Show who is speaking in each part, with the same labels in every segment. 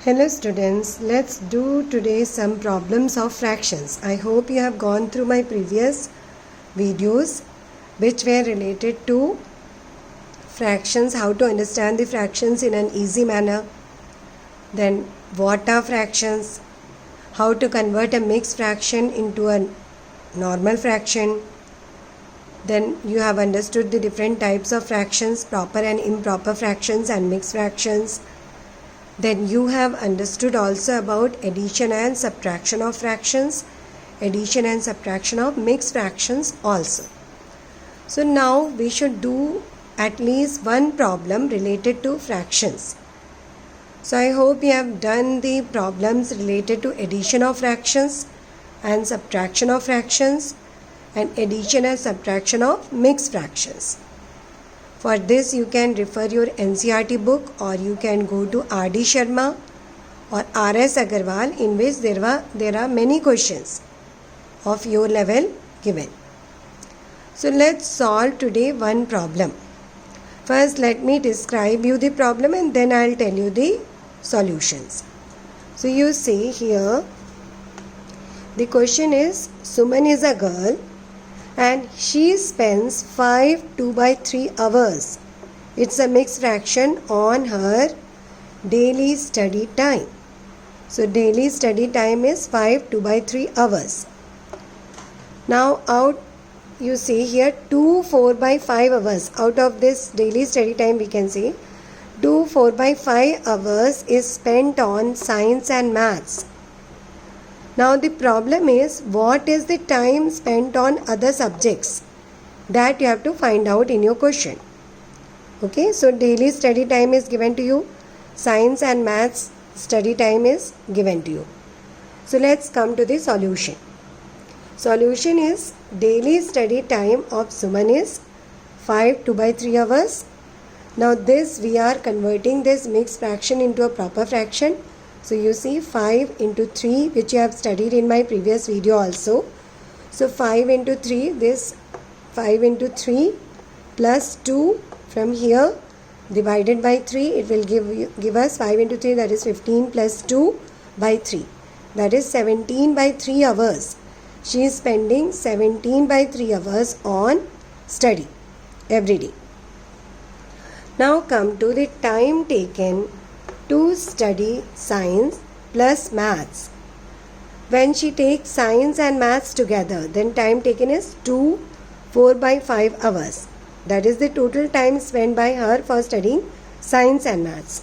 Speaker 1: Hello students, let's do today some problems of fractions. I hope you have gone through my previous videos which were related to fractions, how to understand the fractions in an easy manner. Then what are fractions, how to convert a mixed fraction into a normal fraction. Then you have understood the different types of fractions, proper and improper fractions and mixed fractions. Then you have understood also about addition and subtraction of fractions, addition and subtraction of mixed fractions also. So now we should do at least one problem related to fractions. So I hope you have done the problems related to addition of fractions and subtraction of fractions and addition and subtraction of mixed fractions. For this you can refer your NCERT book or you can go to R.D. Sharma or R.S. Agarwal, in which there are many questions of your level given. So let's solve today one problem. First let me describe you the problem and then I'll tell you the solutions. So you see here the question is, Suman is a girl and she spends 5 2/3 hours. It's a mixed fraction on her daily study time. So daily study time is 5 2/3 hours. Now out you see here 2 4/5 hours. Out of this daily study time we can say 2 4/5 hours is spent on science and maths. Now the problem is, what is the time spent on other subjects? That you have to find out in your question. Okay, so daily study time is given to you. Science and maths study time is given to you. So let's come to the solution. Solution is, daily study time of Suman is 5 2/3 hours. Now this we are converting this mixed fraction into a proper fraction. So you see 5 into 3, which you have studied in my previous video also. So 5 into 3, this 5 into 3 plus 2 from here divided by 3, it will give us 5 into 3, that is 15 plus 2 by 3. That is 17/3 hours. She is spending 17/3 hours on study every day. Now come to the time taken to study science plus maths. When she takes science and maths together, then time taken is 2 4/5 hours. That is the total time spent by her for studying science and maths.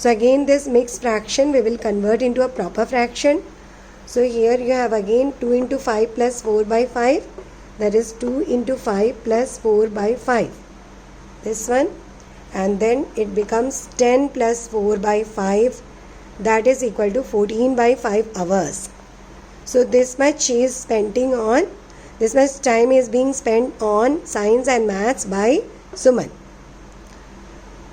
Speaker 1: So again this mixed fraction we will convert into a proper fraction. So here you have again 2 into 5 plus 4/5. That is 2 into 5 plus 4/5. This one. And then it becomes 10 plus 4/5, that is equal to 14/5 hours. So this much she is spending on, this much time is being spent on science and maths by Suman.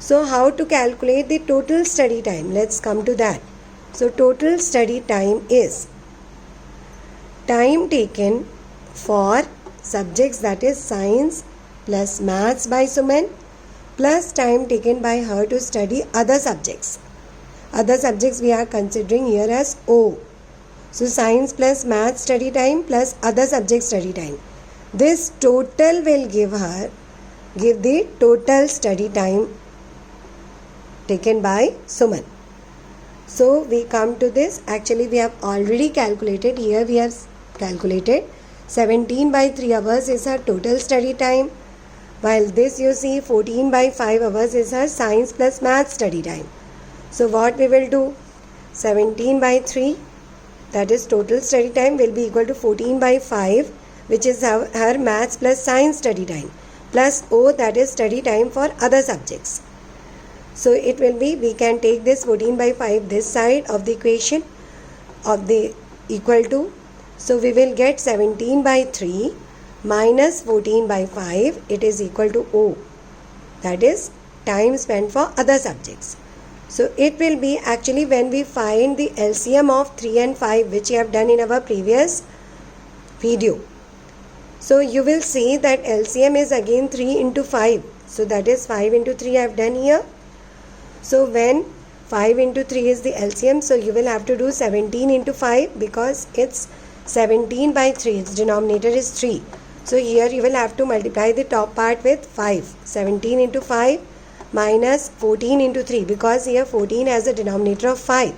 Speaker 1: So how to calculate the total study time? Let's come to that. So total study time is time taken for subjects, that is science plus maths by Suman, plus time taken by her to study other subjects. Other subjects we are considering here as O. So science plus math study time plus other subject study time. This total will give the total study time taken by Suman. So we come to this. Actually we have already calculated. Here we have calculated 17/3 hours is her total study time. While this you see 14/5 hours is her science plus math study time. So what we will do? 17/3, that is total study time, will be equal to 14/5, which is her maths plus science study time, plus O, that is study time for other subjects. So it will be, we can take this 14/5 this side of the equation of the equal to. So we will get 17/3 minus 14/5, it is equal to O, that is time spent for other subjects. So it will be, actually when we find the LCM of 3 and 5, which we have done in our previous video, so you will see that LCM is again 3 into 5. So that is 5 into 3 I have done here. So when 5 into 3 is the LCM, so you will have to do 17 into 5 because it's 17 by 3, its denominator is 3. So here you will have to multiply the top part with 5. 17 into 5 minus 14 into 3, because here 14 has a denominator of 5.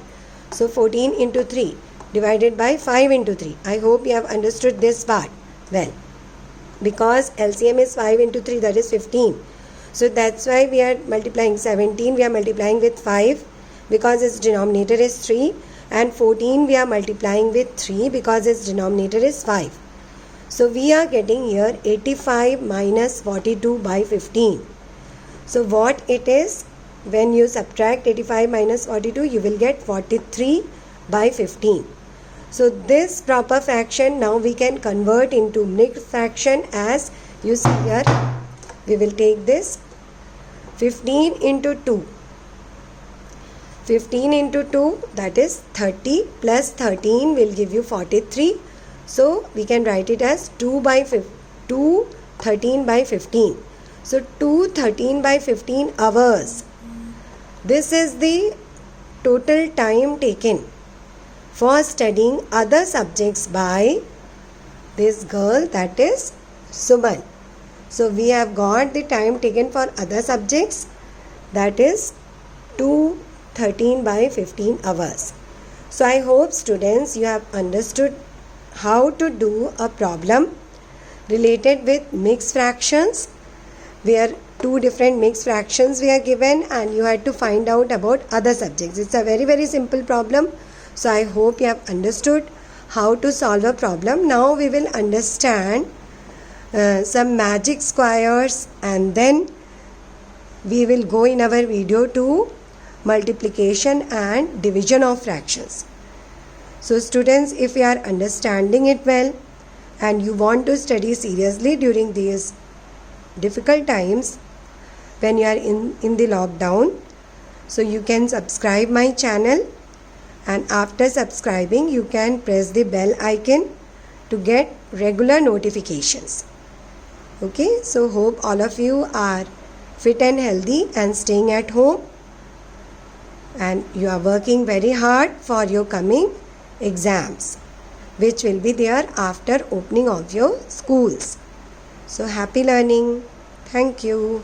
Speaker 1: So 14 into 3 divided by 5 into 3. I hope you have understood this part well. Because LCM is 5 into 3, that is 15. So that's why we are multiplying 17, we are multiplying with 5 because its denominator is 3, and 14 we are multiplying with 3 because its denominator is 5. So we are getting here 85 minus 42 by 15. So what it is, when you subtract 85 minus 42, you will get 43 by 15. So this proper fraction now we can convert into mixed fraction, as you see here. We will take this 15 into 2. 15 into 2, that is 30, plus 13 will give you 43. So we can write it as 2 13 by 15. So 2 13 by 15 hours. This is the total time taken for studying other subjects by this girl, that is Suman. So we have got the time taken for other subjects, that is 2 13 by 15 hours. So I hope students you have understood how to do a problem related with mixed fractions, where two different mixed fractions were given and you had to find out about other subjects. It's a very simple problem. So I hope you have understood how to solve a problem. Now we will understand some magic squares, and then we will go in our video to multiplication and division of fractions. So students, if you are understanding it well and you want to study seriously during these difficult times when you are in the lockdown, so you can subscribe my channel, and after subscribing you can press the bell icon to get regular notifications. Okay, so hope all of you are fit and healthy and staying at home, and you are working very hard for your coming exams, which will be there after opening of your schools. So happy learning. Thank you.